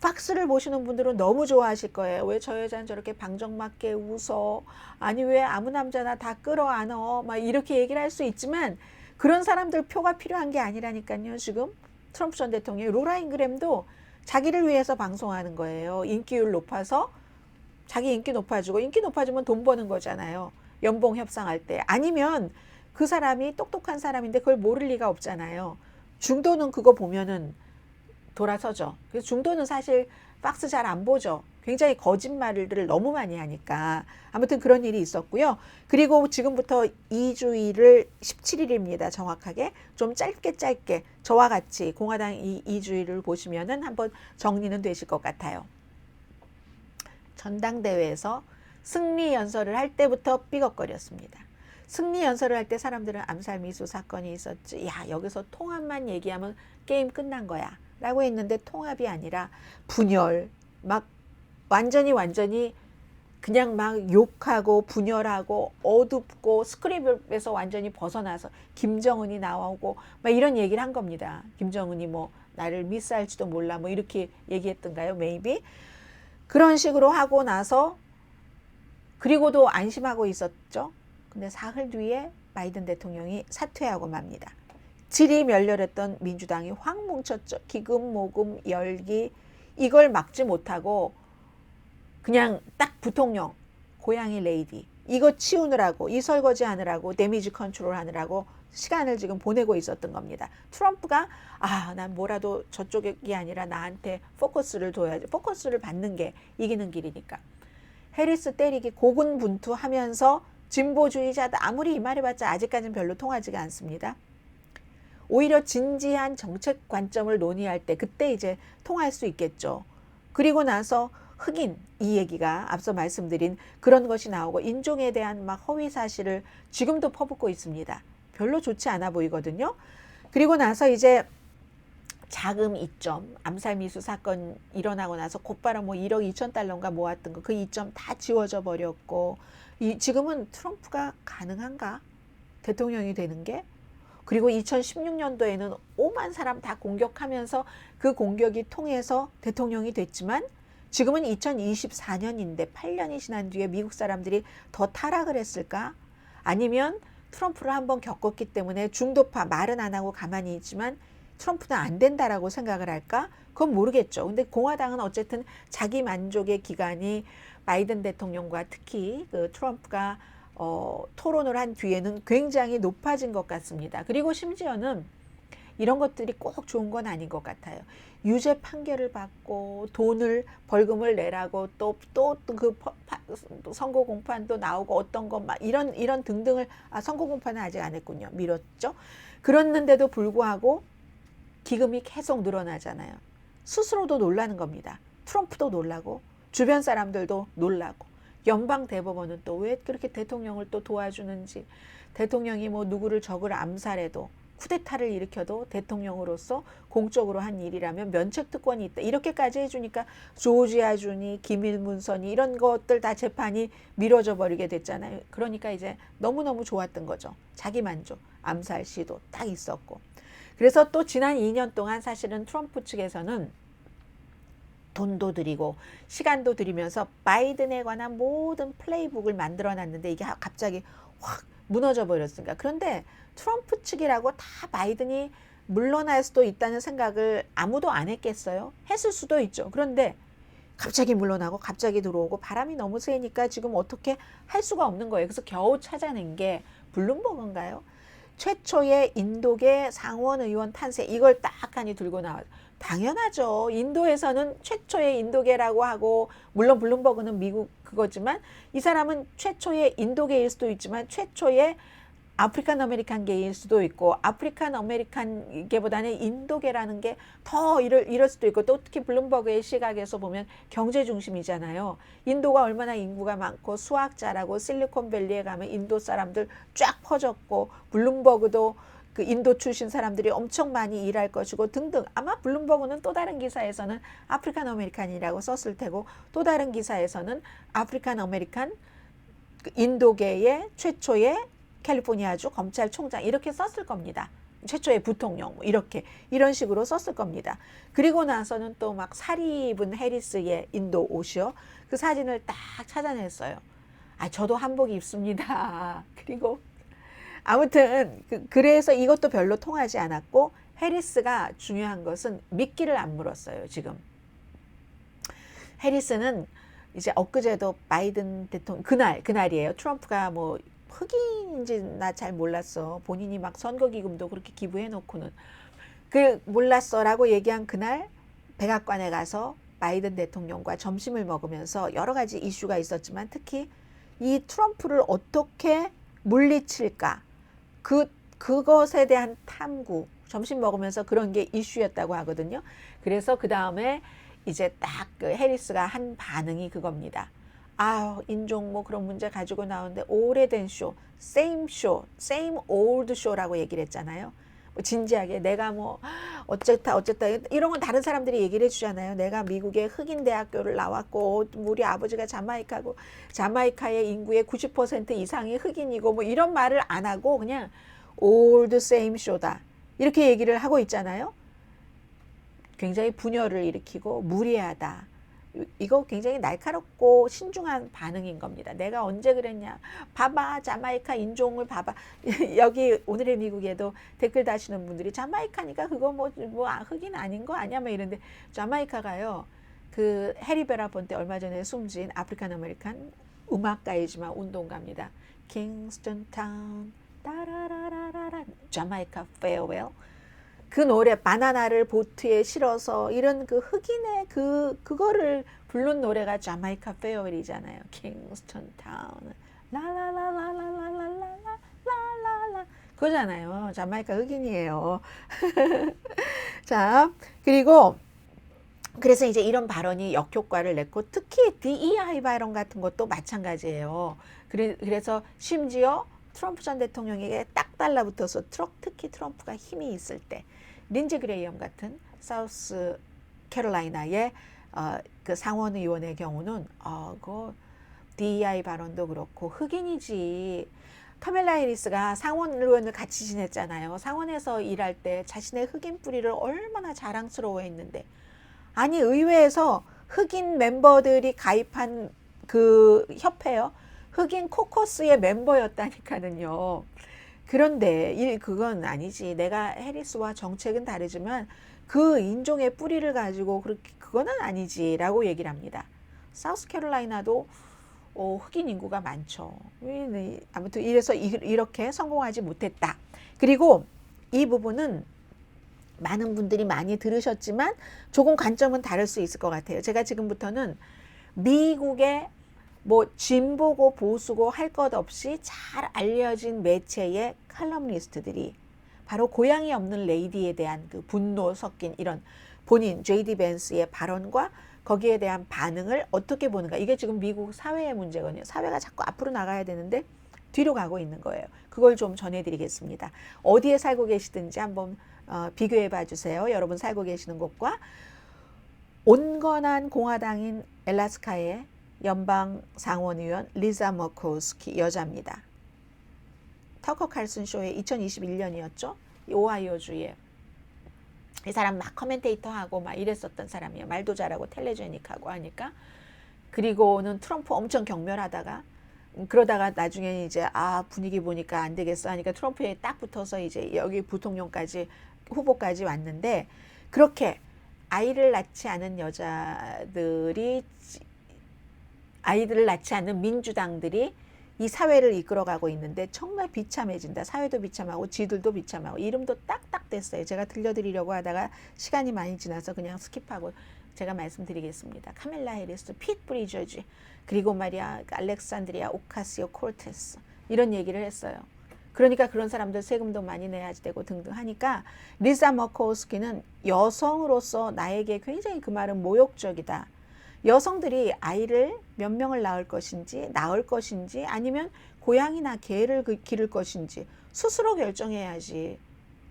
팍스를 보시는 분들은 너무 좋아하실 거예요. 왜 저 여자는 저렇게 방정맞게 웃어? 아니 왜 아무 남자나 다 끌어안어? 막 이렇게 얘기를 할 수 있지만 그런 사람들 표가 필요한 게 아니라니까요. 지금 트럼프 전 대통령이 로라 잉그램도 자기를 위해서 방송하는 거예요. 인기율 높아서 자기 인기 높아지고 인기 높아지면 돈 버는 거잖아요. 연봉 협상할 때. 아니면 그 사람이 똑똑한 사람인데 그걸 모를 리가 없잖아요. 중도는 그거 보면은 돌아서죠. 그래서 중도는 사실 팍스 잘 안 보죠. 굉장히 거짓말을 너무 많이 하니까 아무튼 그런 일이 있었고요. 그리고 지금부터 2주일을 17일입니다. 정확하게 좀 짧게 저와 같이 공화당 2주일을 보시면은 한번 정리는 되실 것 같아요. 전당대회에서 승리 연설을 할 때부터 삐걱거렸습니다. 승리 연설을 할 때 사람들은 암살 미수 사건이 있었지. 야, 여기서 통합만 얘기하면 게임 끝난 거야. 라고 했는데 통합이 아니라 분열, 막 완전히 그냥 막 욕하고 분열하고 어둡고 스크립에서 완전히 벗어나서 김정은이 나오고 막 이런 얘기를 한 겁니다. 김정은이 뭐 나를 미스할지도 몰라 뭐 이렇게 얘기했던가요? maybe. 그런 식으로 하고 나서 그리고도 안심하고 있었죠. 근데 사흘 뒤에 바이든 대통령이 사퇴하고 맙니다. 질이 멸렬했던 민주당이 확 뭉쳤죠. 기금, 모금, 열기 이걸 막지 못하고 그냥 딱 부통령, 고양이 레이디 이거 치우느라고 이 설거지 하느라고 데미지 컨트롤 하느라고 시간을 지금 보내고 있었던 겁니다. 트럼프가 난 뭐라도 저쪽이 아니라 나한테 포커스를 둬야지. 포커스를 받는 게 이기는 길이니까. 해리스 때리기 고군분투하면서 진보주의자다 아무리 이 말해봤자 아직까지는 별로 통하지가 않습니다. 오히려 진지한 정책 관점을 논의할 때 그때 이제 통할 수 있겠죠. 그리고 나서 흑인 이 얘기가 앞서 말씀드린 그런 것이 나오고 인종에 대한 막 허위 사실을 지금도 퍼붓고 있습니다. 별로 좋지 않아 보이거든요. 그리고 나서 이제 자금 이점 암살 미수 사건 일어나고 나서 곧바로 뭐 1억 2천 달러인가 모았던 거 그 이점 다 지워져 버렸고 지금은 트럼프가 가능한가? 대통령이 되는 게? 그리고 2016년도에는 5만 사람 다 공격하면서 그 공격이 통해서 대통령이 됐지만 지금은 2024년인데 8년이 지난 뒤에 미국 사람들이 더 타락을 했을까? 아니면 트럼프를 한번 겪었기 때문에 중도파 말은 안 하고 가만히 있지만 트럼프는 안 된다라고 생각을 할까? 그건 모르겠죠. 근데 공화당은 어쨌든 자기 만족의 기간이 바이든 대통령과 특히 그 트럼프가 토론을 한 뒤에는 굉장히 높아진 것 같습니다. 그리고 심지어는 이런 것들이 꼭 좋은 건 아닌 것 같아요. 유죄 판결을 받고 돈을 벌금을 내라고 또 그 선고 공판도 나오고 어떤 것 막 이런 등등을 선고 공판은 아직 안 했군요. 미뤘죠. 그랬는데도 불구하고 기금이 계속 늘어나잖아요. 스스로도 놀라는 겁니다. 트럼프도 놀라고 주변 사람들도 놀라고 연방 대법원은 또 왜 그렇게 대통령을 또 도와주는지 대통령이 뭐 누구를 적을 암살해도 쿠데타를 일으켜도 대통령으로서 공적으로 한 일이라면 면책특권이 있다. 이렇게까지 해주니까 조지아주니 기밀문서니 이런 것들 다 재판이 미뤄져 버리게 됐잖아요. 그러니까 이제 너무너무 좋았던 거죠. 자기 만족, 암살 시도 딱 있었고. 그래서 또 지난 2년 동안 사실은 트럼프 측에서는 돈도 들이고 시간도 들이면서 바이든에 관한 모든 플레이북을 만들어 놨는데 이게 갑자기 확 무너져 버렸습니다. 그런데 트럼프 측이라고 다 바이든이 물러날 수도 있다는 생각을 아무도 안 했겠어요? 했을 수도 있죠. 그런데 갑자기 물러나고 갑자기 들어오고 바람이 너무 세니까 지금 어떻게 할 수가 없는 거예요. 그래서 겨우 찾아낸 게 블룸버그인가요? 최초의 인도계 상원의원 탄생 이걸 딱 하니 들고 나와요. 당연하죠. 인도에서는 최초의 인도계라고 하고 물론 블룸버그는 미국 그거지만 이 사람은 최초의 인도계일 수도 있지만 최초의 아프리칸 아메리칸계일 수도 있고 아프리칸 아메리칸계보다는 인도계라는 게 더 이럴 수도 있고 또 특히 블룸버그의 시각에서 보면 경제 중심이잖아요. 인도가 얼마나 인구가 많고 수학자라고 실리콘밸리에 가면 인도 사람들 쫙 퍼졌고 블룸버그도 그 인도 출신 사람들이 엄청 많이 일할 것이고 등등 아마 블룸버그는 또 다른 기사에서는 아프리칸 아메리칸이라고 썼을 테고 또 다른 기사에서는 아프리칸 아메리칸 인도계의 최초의 캘리포니아주 검찰총장 이렇게 썼을 겁니다. 최초의 부통령 이렇게 이런 식으로 썼을 겁니다. 그리고 나서는 또 막 살이 입은 해리스의 인도 옷이요. 그 사진을 딱 찾아냈어요. 저도 한복 입습니다. 그리고 아무튼 그래서 이것도 별로 통하지 않았고 해리스가 중요한 것은 미끼를 안 물었어요. 지금 해리스는 이제 엊그제도 바이든 대통령 그날이에요. 트럼프가 뭐 흑인인지 나 잘 몰랐어. 본인이 막 선거기금도 그렇게 기부해 놓고는 그 몰랐어라고 얘기한 그날 백악관에 가서 바이든 대통령과 점심을 먹으면서 여러 가지 이슈가 있었지만 특히 이 트럼프를 어떻게 물리칠까 그것에 대한 탐구 점심 먹으면서 그런 게 이슈였다고 하거든요. 그래서 그 다음에 이제 딱 그 해리스가 한 반응이 그겁니다. 아, 인종 뭐 그런 문제 가지고 나오는데 오래된 쇼, same old show라고 얘기를 했잖아요. 뭐 진지하게 내가 뭐 어쨌다 이런 건 다른 사람들이 얘기를 해주잖아요. 내가 미국의 흑인 대학교를 나왔고 우리 아버지가 자마이카고 자마이카의 인구의 90% 이상이 흑인이고 뭐 이런 말을 안 하고 그냥 old same show다 이렇게 얘기를 하고 있잖아요. 굉장히 분열을 일으키고 무례하다. 이거 굉장히 날카롭고 신중한 반응인 겁니다. 내가 언제 그랬냐. 봐봐. 자마이카 인종을 봐봐. 여기 오늘의 미국에도 댓글 다시는 분들이 자마이카니까 그거 뭐 흑인 아닌 거 아니야? 막 이런데 자마이카가요. 그 해리 베라폰테 얼마 전에 숨진 아프리칸 아메리칸 음악가이지만 운동가입니다. 킹스턴 타운 따라라라라라 자마이카 페어웰 그 노래 바나나를 보트에 실어서 이런 그 흑인의 그거를 부른 노래가 자마이카 페어웰이잖아요. 킹스턴 타운 라라라라라라라라라라 그거잖아요. 자마이카 흑인이에요. 자, 그리고 그래서 이제 이런 발언이 역효과를 냈고 특히 DEI 발언 같은 것도 마찬가지예요. 그래서 심지어 트럼프 전 대통령에게 딱 달라붙어서 특히 트럼프가 힘이 있을 때 린지 그레이엄 같은 사우스 캐롤라이나의 그 상원 의원의 경우는 그 DEI 발언도 그렇고 흑인이지. 카멜라 해리스가 상원 의원을 같이 지냈잖아요. 상원에서 일할 때 자신의 흑인 뿌리를 얼마나 자랑스러워했는데 아니 의회에서 흑인 멤버들이 가입한 그 협회요. 흑인 코커스의 멤버였다니까는요. 그런데 그건 아니지. 내가 해리스와 정책은 다르지만 그 인종의 뿌리를 가지고 그거는 아니지라고 얘기를 합니다. 사우스캐롤라이나도 흑인 인구가 많죠. 아무튼 이래서 이렇게 성공하지 못했다. 그리고 이 부분은 많은 분들이 많이 들으셨지만 조금 관점은 다를 수 있을 것 같아요. 제가 지금부터는 미국의 뭐 진보고 보수고 할 것 없이 잘 알려진 매체의 칼럼니스트들이 바로 고향이 없는 레이디에 대한 그 분노 섞인 이런 본인 JD 벤스의 발언과 거기에 대한 반응을 어떻게 보는가. 이게 지금 미국 사회의 문제거든요. 사회가 자꾸 앞으로 나가야 되는데 뒤로 가고 있는 거예요. 그걸 좀 전해드리겠습니다. 어디에 살고 계시든지 한번 비교해 봐 주세요. 여러분 살고 계시는 곳과 온건한 공화당인 엘라스카의 연방 상원의원 리자 머코스키 여자입니다. 터커 칼슨 쇼의 2021년이었죠. 오하이오주에 이 사람 막 커멘테이터하고 막 이랬었던 사람이에요. 말도 잘하고 텔레제닉하고 하니까. 그리고는 트럼프 엄청 경멸하다가 그러다가 나중에 이제 분위기 보니까 안 되겠어 하니까 트럼프에 딱 붙어서 이제 여기 부통령까지 후보까지 왔는데 그렇게 아이를 낳지 않은 민주당들이 이 사회를 이끌어가고 있는데 정말 비참해진다. 사회도 비참하고 지들도 비참하고 이름도 딱딱 됐어요. 제가 들려드리려고 하다가 시간이 많이 지나서 그냥 스킵하고 제가 말씀드리겠습니다. 카멜라 해리스, 핏 브리저지 그리고 말이야 알렉산드리아 오카시오 콜테스 이런 얘기를 했어요. 그러니까 그런 사람들 세금도 많이 내야 되고 등등 하니까 리사 머코스키는 여성으로서 나에게 굉장히 그 말은 모욕적이다. 여성들이 아이를 몇 명을 낳을 것인지 아니면 고양이나 개를 기를 것인지 스스로 결정해야지.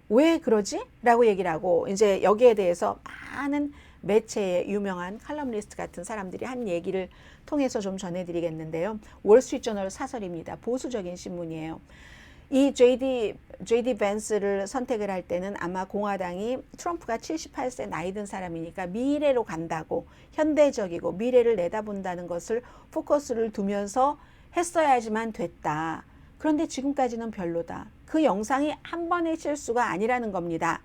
왜 그러지? 라고 얘기를 하고 이제 여기에 대해서 많은 매체의 유명한 칼럼니스트 같은 사람들이 한 얘기를 통해서 좀 전해드리겠는데요. 월스트리트저널 사설입니다. 보수적인 신문이에요. 이 JD 벤스를 선택을 할 때는 아마 공화당이 트럼프가 78세 나이 든 사람이니까 미래로 간다고 현대적이고 미래를 내다본다는 것을 포커스를 두면서 했어야지만 됐다. 그런데 지금까지는 별로다. 그 영상이 한 번의 실수가 아니라는 겁니다.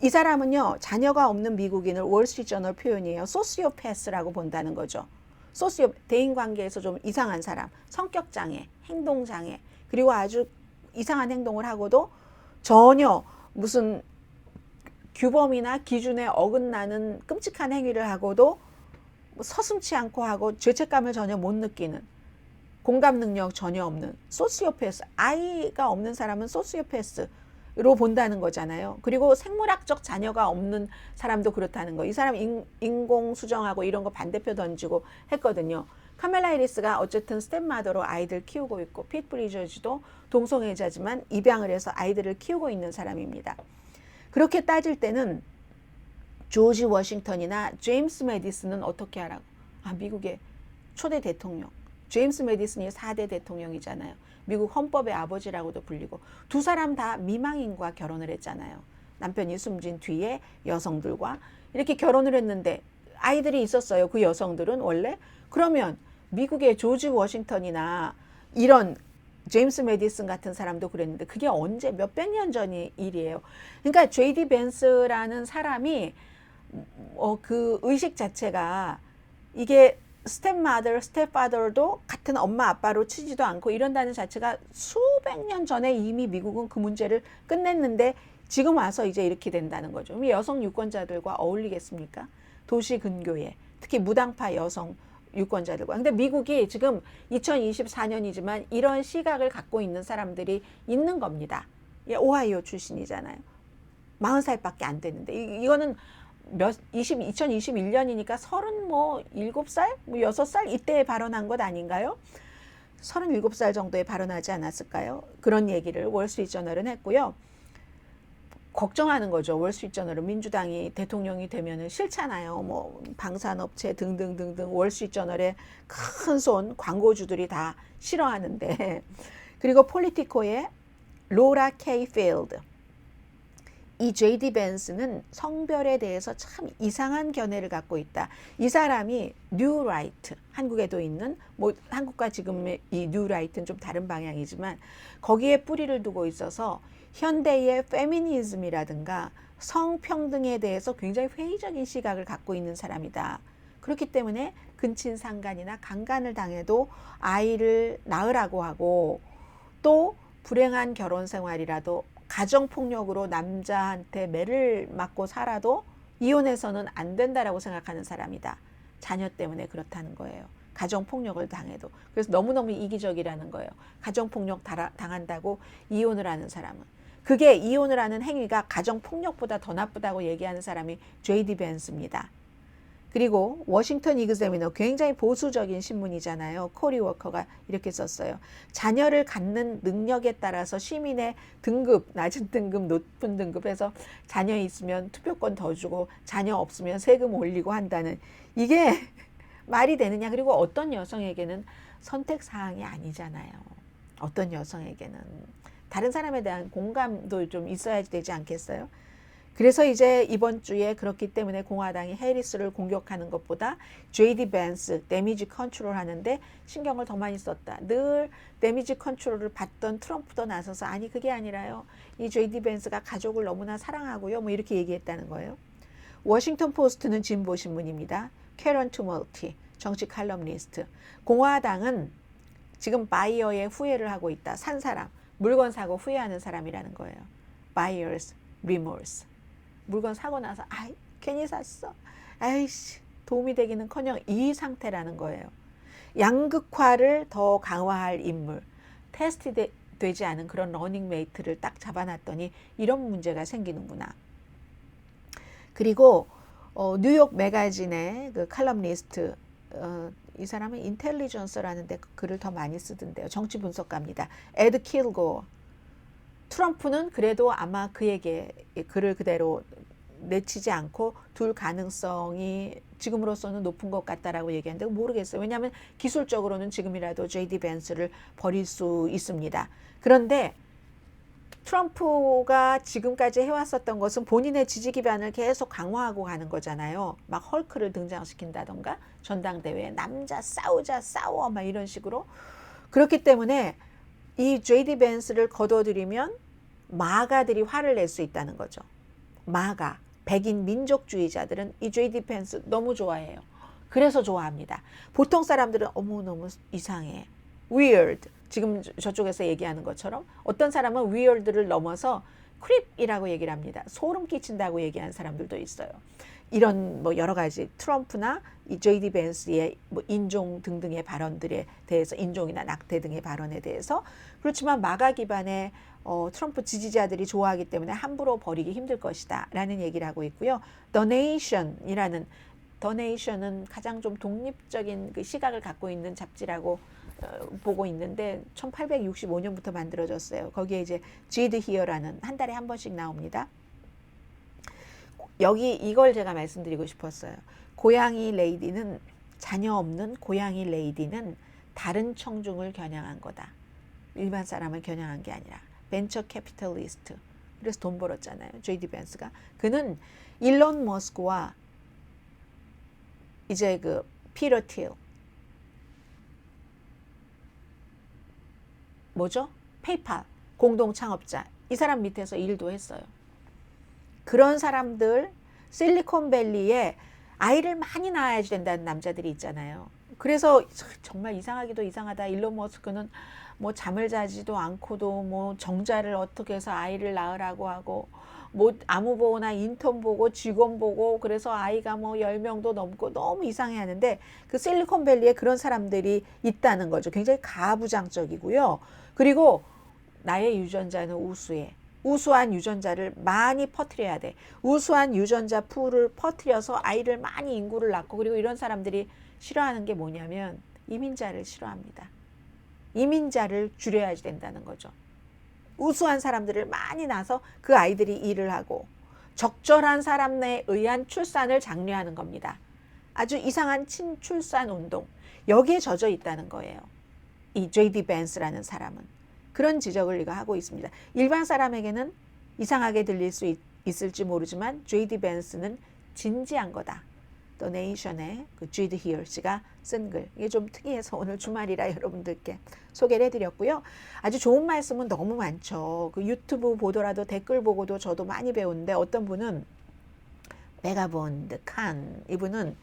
이 사람은요. 자녀가 없는 미국인을 월스트리트저널 표현이에요. 소시오패스라고 본다는 거죠. 대인관계에서 좀 이상한 사람, 성격장애, 행동장애 그리고 아주 이상한 행동을 하고도 전혀 무슨 규범이나 기준에 어긋나는 끔찍한 행위를 하고도 서슴지 않고 하고 죄책감을 전혀 못 느끼는, 공감 능력 전혀 없는 소시오패스, 아이가 없는 사람은 소시오패스로 본다는 거잖아요. 그리고 생물학적 자녀가 없는 사람도 그렇다는 거. 이 사람 인공수정하고 이런 거 반대표 던지고 했거든요. 카멜라 해리스가 어쨌든 스텝마더로 아이들 키우고 있고, 핏 브리저즈도 동성애자지만 입양을 해서 아이들을 키우고 있는 사람입니다. 그렇게 따질 때는 조지 워싱턴이나 제임스 매디슨은 어떻게 하라고? 미국의 초대 대통령. 제임스 매디슨이 4대 대통령이잖아요. 미국 헌법의 아버지라고도 불리고, 두 사람 다 미망인과 결혼을 했잖아요. 남편이 숨진 뒤에 여성들과 이렇게 결혼을 했는데 아이들이 있었어요. 그 여성들은 원래. 그러면 미국의 조지 워싱턴이나 이런 제임스 매디슨 같은 사람도 그랬는데 그게 언제 몇백 년 전의 일이에요. 그러니까 J.D. 벤스라는 사람이 그 의식 자체가 이게 스텝마더, 스텝파더도 같은 엄마 아빠로 치지도 않고 이런다는 자체가 수백 년 전에 이미 미국은 그 문제를 끝냈는데 지금 와서 이제 이렇게 된다는 거죠. 여성 유권자들과 어울리겠습니까? 도시 근교에 특히 무당파 여성 유권자들과. 근데 미국이 지금 2024년이지만 이런 시각을 갖고 있는 사람들이 있는 겁니다. 오하이오 출신이잖아요. 40살밖에 안 됐는데 이거는 2021년이니까 37살, 6살 이때에 발언한 것 아닌가요? 37살 정도에 발언하지 않았을까요? 그런 얘기를 월스트리트저널은 했고요. 걱정하는 거죠. 월스트리트저널은 민주당이 대통령이 되면 싫잖아요. 방산업체 등등등등 월스트리트저널의 큰 손 광고주들이 다 싫어하는데. 그리고 폴리티코의 로라 케이 필드. 이 J.D. 벤스는 성별에 대해서 참 이상한 견해를 갖고 있다. 이 사람이 뉴 라이트, 한국에도 있는, 한국과 지금의 이 뉴 라이트는 좀 다른 방향이지만 거기에 뿌리를 두고 있어서 현대의 페미니즘이라든가 성평등에 대해서 굉장히 회의적인 시각을 갖고 있는 사람이다. 그렇기 때문에 근친상간이나 강간을 당해도 아이를 낳으라고 하고, 또 불행한 결혼 생활이라도 가정폭력으로 남자한테 매를 맞고 살아도 이혼해서는 안 된다라고 생각하는 사람이다. 자녀 때문에 그렇다는 거예요. 가정폭력을 당해도. 그래서 너무너무 이기적이라는 거예요. 가정폭력 당한다고 이혼을 하는 사람은. 그게 이혼을 하는 행위가 가정폭력보다 더 나쁘다고 얘기하는 사람이 J.D. 벤스입니다. 그리고 워싱턴 이그제미너, 굉장히 보수적인 신문이잖아요. 코리 워커가 이렇게 썼어요. 자녀를 갖는 능력에 따라서 시민의 등급, 낮은 등급, 높은 등급에서 자녀 있으면 투표권 더 주고 자녀 없으면 세금 올리고 한다는, 이게 말이 되느냐. 그리고 어떤 여성에게는 선택사항이 아니잖아요. 어떤 여성에게는 다른 사람에 대한 공감도 좀 있어야 되지 않겠어요? 그래서 이제 이번 주에 그렇기 때문에 공화당이 해리스를 공격하는 것보다 J.D. 벤스 데미지 컨트롤 하는데 신경을 더 많이 썼다. 늘 데미지 컨트롤을 받던 트럼프도 나서서 아니 그게 아니라요. 이 J.D. 벤스가 가족을 너무나 사랑하고요. 이렇게 얘기했다는 거예요. 워싱턴 포스트는 진보 신문입니다. 캐런 투멀티, 정치 칼럼니스트. 공화당은 지금 바이어의 후회를 하고 있다. 산 사람, 물건 사고 후회하는 사람이라는 거예요. Buyer's remorse. 물건 사고 나서 괜히 샀어. 아이씨, 도움이 되기는커녕 이 상태라는 거예요. 양극화를 더 강화할 인물, 테스트 되지 않은 그런 러닝메이트를 딱 잡아놨더니 이런 문제가 생기는구나. 그리고 뉴욕 매거진의 그 칼럼니스트, 이 사람은 인텔리전스라는 데 글을 더 많이 쓰던데요. 정치 분석가입니다. 에드 킬고어. 트럼프는 그래도 아마 그에게 글을 그대로 내치지 않고 둘 가능성이 지금으로서는 높은 것 같다라고 얘기하는데 모르겠어요. 왜냐하면 기술적으로는 지금이라도 J.D. 벤스를 버릴 수 있습니다. 그런데 트럼프가 지금까지 해왔었던 것은 본인의 지지 기반을 계속 강화하고 가는 거잖아요. 막 헐크를 등장시킨다던가 전당대회에 남자 싸우자 싸워 막 이런 식으로. 그렇기 때문에 이 J.D. 벤스를 거둬들이면 마가들이 화를 낼 수 있다는 거죠. 마가, 백인 민족주의자들은 이 J.D. 벤스 너무 좋아해요. 그래서 좋아합니다. 보통 사람들은 어머 너무 이상해. weird. 지금 저쪽에서 얘기하는 것처럼 어떤 사람은 weird를 넘어서 creep이라고 얘기를 합니다. 소름 끼친다고 얘기하는 사람들도 있어요. 이런 뭐 여러 가지 트럼프나 이 JD 벤스의 뭐 인종 등등의 발언들에 대해서 인종이나 낙태 등의 발언에 대해서 그렇지만 마가 기반의 트럼프 지지자들이 좋아하기 때문에 함부로 버리기 힘들 것이다 라는 얘기를 하고 있고요. The Nation이라는 The Nation은 가장 좀 독립적인 그 시각을 갖고 있는 잡지라고 보고 있는데 1865년부터 만들어졌어요. 거기에 이제 G'd Here라는 한 달에 한 번씩 나옵니다. 여기 이걸 제가 말씀드리고 싶었어요. 고양이 레이디는 자녀 없는 고양이 레이디는 다른 청중을 겨냥한 거다. 일반 사람을 겨냥한 게 아니라 벤처 캐피탈리스트. 그래서 돈 벌었잖아요. JD 벤스가. 그는 일론 머스크와 이제 그 피터 틸 뭐죠? 페이팔 공동 창업자. 이 사람 밑에서 일도 했어요. 그런 사람들 실리콘밸리에 아이를 많이 낳아야 된다는 남자들이 있잖아요. 그래서 정말 이상하기도 이상하다. 일론 머스크는 뭐 잠을 자지도 않고도 뭐 정자를 어떻게 해서 아이를 낳으라고 하고 뭐 아무 보거나 인턴 보고 직원 보고 그래서 아이가 뭐 10명도 넘고 너무 이상해 하는데 그 실리콘밸리에 그런 사람들이 있다는 거죠. 굉장히 가부장적이고요. 그리고 나의 유전자는 우수해. 우수한 유전자를 많이 퍼뜨려야 돼. 우수한 유전자 풀을 퍼뜨려서 아이를 많이 인구를 낳고 그리고 이런 사람들이 싫어하는 게 뭐냐면 이민자를 싫어합니다. 이민자를 줄여야 된다는 거죠. 우수한 사람들을 많이 낳아서 그 아이들이 일을 하고 적절한 사람에 의한 출산을 장려하는 겁니다. 아주 이상한 친출산 운동. 여기에 젖어 있다는 거예요. 이 JD 벤스라는 사람은. 그런 지적을 이거 하고 있습니다. 일반 사람에게는 이상하게 들릴 수 있을지 모르지만 JD 벤스는 진지한 거다. The Nation의 그 JD Here 씨가 쓴 글. 이게 좀 특이해서 오늘 주말이라 여러분들께 소개를 해드렸고요. 아주 좋은 말씀은 너무 많죠. 그 유튜브 보더라도 댓글 보고도 저도 많이 배우는데 어떤 분은 베가본드 칸 이분은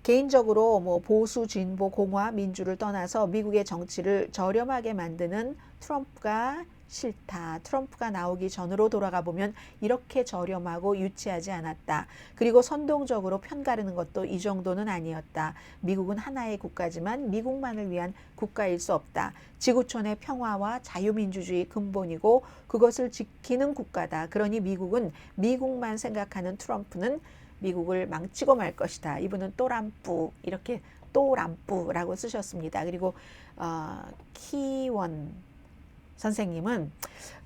개인적으로 뭐 보수, 진보, 공화, 민주를 떠나서 미국의 정치를 저렴하게 만드는 트럼프가 싫다. 트럼프가 나오기 전으로 돌아가 보면 이렇게 저렴하고 유치하지 않았다. 그리고 선동적으로 편가르는 것도 이 정도는 아니었다. 미국은 하나의 국가지만 미국만을 위한 국가일 수 없다. 지구촌의 평화와 자유민주주의 근본이고 그것을 지키는 국가다. 그러니 미국은 미국만 생각하는 트럼프는 미국을 망치고 말 것이다. 이분은 또람뿌 이렇게 또람뿌라고 쓰셨습니다. 그리고 키원 선생님은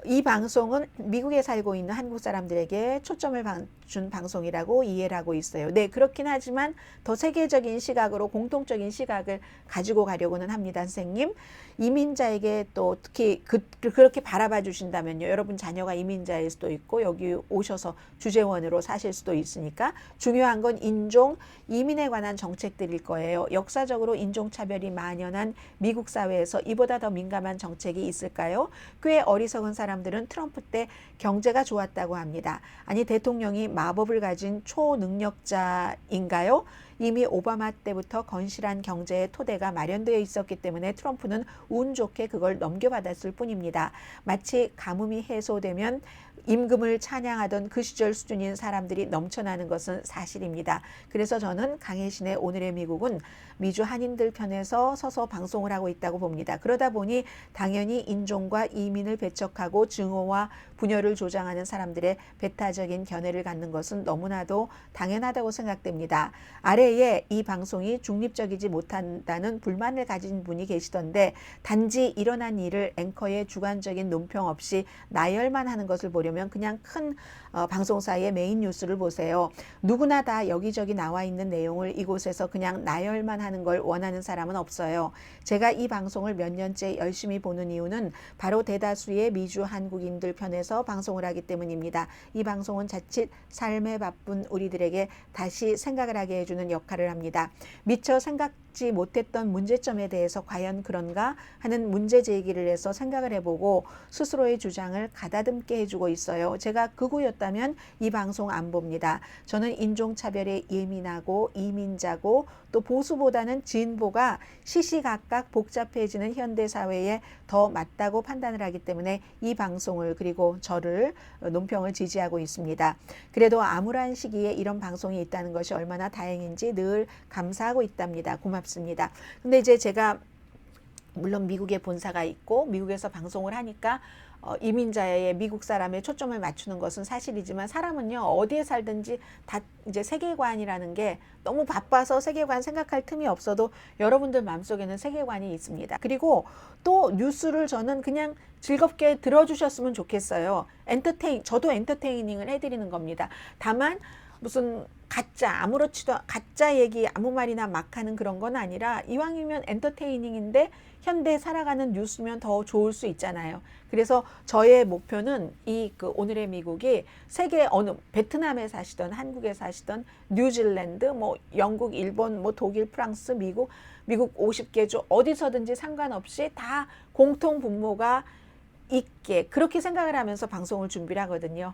이 방송은 미국에 살고 있는 한국 사람들에게 초점을 준 방송이라고 이해를 하고 있어요. 네, 그렇긴 하지만 더 세계적인 시각으로 공통적인 시각을 가지고 가려고는 합니다. 선생님, 이민자에게 또 특히 그렇게 바라봐 주신다면요. 여러분 자녀가 이민자일 수도 있고 여기 오셔서 주재원으로 사실 수도 있으니까 중요한 건 인종, 이민에 관한 정책들일 거예요. 역사적으로 인종차별이 만연한 미국 사회에서 이보다 더 민감한 정책이 있을까요? 꽤 어리석은 사람들은 트럼프 때 경제가 좋았다고 합니다. 아니 대통령이 마법을 가진 초능력자인가요? 이미 오바마 때부터 건실한 경제의 토대가 마련되어 있었기 때문에 트럼프는 운 좋게 그걸 넘겨받았을 뿐입니다. 마치 가뭄이 해소되면 임금을 찬양하던 그 시절 수준인 사람들이 넘쳐나는 것은 사실입니다. 그래서 저는 강혜신의 오늘의 미국은 미주 한인들 편에서 서서 방송을 하고 있다고 봅니다. 그러다 보니 당연히 인종과 이민을 배척하고 증오와 분열을 조장하는 사람들의 배타적인 견해를 갖는 것은 너무나도 당연하다고 생각됩니다. 아래에 이 방송이 중립적이지 못한다는 불만을 가진 분이 계시던데 단지 일어난 일을 앵커의 주관적인 논평 없이 나열만 하는 것을 보려면 그냥 큰 방송사의 메인 뉴스를 보세요. 누구나 다 여기저기 나와 있는 내용을 이곳에서 그냥 나열만 하는 걸 원하는 사람은 없어요. 제가 이 방송을 몇 년째 열심히 보는 이유는 바로 대다수의 미주 한국인들 편에서 방송을 하기 때문입니다. 이 방송은 자칫 삶에 바쁜 우리들에게 다시 생각을 하게 해주는 역할을 합니다. 미처 생각지 못했던 문제점에 대해서 과연 그런가 하는 문제 제기를 해서 생각을 해보고 스스로의 주장을 가다듬게 해주고 있어요. 제가 극우였다면 이 방송 안 봅니다. 저는 인종차별에 예민하고 이민자고 또 보수보다는 진보가 시시각각 복잡해지는 현대사회에 더 맞다고 판단을 하기 때문에 이 방송을 그리고 저를 논평을 지지하고 있습니다. 그래도 암울한 시기에 이런 방송이 있다는 것이 얼마나 다행인지 늘 감사하고 있답니다. 고맙습니다. 근데 이제 제가 물론 미국에 본사가 있고 미국에서 방송을 하니까 이민자의 미국 사람의 초점을 맞추는 것은 사실이지만 사람은요 어디에 살든지 다 이제 세계관이라는 게 너무 바빠서 세계관 생각할 틈이 없어도 여러분들 마음속에는 세계관이 있습니다. 그리고 또 뉴스를 저는 그냥 즐겁게 들어주셨으면 좋겠어요. 저도 엔터테이닝을 해드리는 겁니다. 다만 무슨 아무렇지도 가짜 얘기 아무 말이나 막 하는 그런 건 아니라 이왕이면 엔터테이닝인데 현대 살아가는 뉴스면 더 좋을 수 있잖아요. 그래서 저의 목표는 오늘의 미국이 세계 어느 베트남에 사시던 한국에 사시던 뉴질랜드 뭐 영국 일본 뭐 독일 프랑스 미국 50개 주 어디서든지 상관없이 다 공통 분모가 있게 그렇게 생각을 하면서 방송을 준비를 하거든요.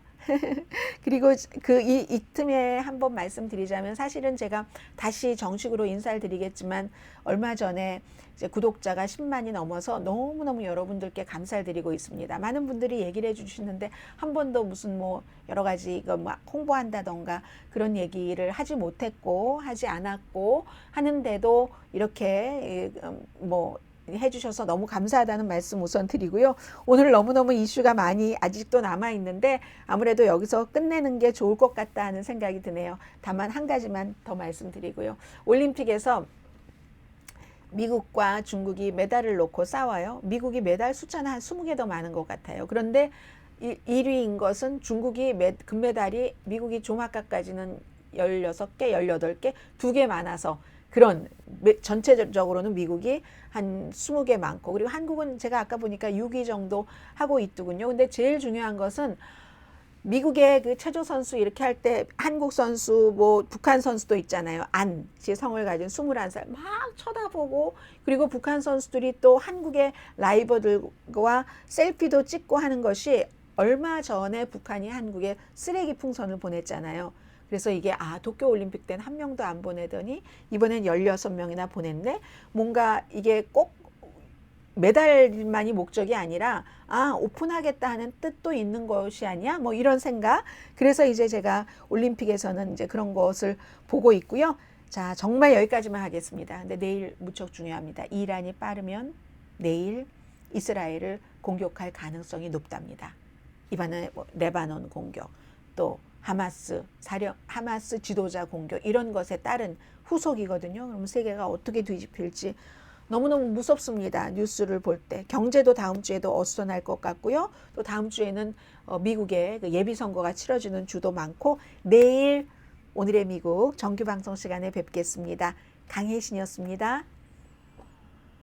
그리고 이 틈에 한번 말씀드리자면 사실은 제가 다시 정식으로 인사를 드리겠지만 얼마 전에 이제 구독자가 10만이 넘어서 너무너무 여러분들께 감사를 드리고 있습니다. 많은 분들이 얘기를 해주시는데 한 번도 무슨 뭐 여러 가지 이거 막 홍보한다던가 그런 얘기를 하지 못했고 하지 않았고 하는데도 이렇게 뭐 해주셔서 너무 감사하다는 말씀 우선 드리고요. 오늘 너무너무 이슈가 많이 아직도 남아있는데 아무래도 여기서 끝내는 게 좋을 것 같다 하는 생각이 드네요. 다만 한 가지만 더 말씀드리고요. 올림픽에서 미국과 중국이 메달을 놓고 싸워요. 미국이 메달 숫자는 한 20개 더 많은 것 같아요. 그런데 1위인 것은 중국이 금메달이 미국이 좀 아까까지는 16개, 18개, 2개 많아서 그런 전체적으로는 미국이 한 20개 많고 그리고 한국은 제가 아까 보니까 6위 정도 하고 있더군요. 근데 제일 중요한 것은 미국의 그 체조 선수 이렇게 할 때 한국 선수 뭐 북한 선수도 있잖아요. 안씨 성을 가진 21살 막 쳐다보고 그리고 북한 선수들이 또 한국의 라이벌들과 셀피도 찍고 하는 것이 얼마 전에 북한이 한국에 쓰레기 풍선을 보냈잖아요. 그래서 이게 도쿄올림픽 때는 한 명도 안 보내더니 이번엔 16명이나 보냈네. 뭔가 이게 꼭 메달만이 목적이 아니라 오픈하겠다 하는 뜻도 있는 것이 아니야? 뭐 이런 생각. 그래서 이제 제가 올림픽에서는 이제 그런 것을 보고 있고요. 자, 정말 여기까지만 하겠습니다. 근데 내일 무척 중요합니다. 이란이 빠르면 내일 이스라엘을 공격할 가능성이 높답니다. 이번에 레바논 공격, 또 하마스 지도자 공격 이런 것에 따른 후속이거든요. 그럼 세계가 어떻게 뒤집힐지 너무너무 무섭습니다. 뉴스를 볼 때. 경제도 다음 주에도 어수선할 것 같고요. 또 다음 주에는 미국의 그 예비선거가 치러지는 주도 많고 내일 오늘의 미국 정규 방송 시간에 뵙겠습니다. 강혜신이었습니다.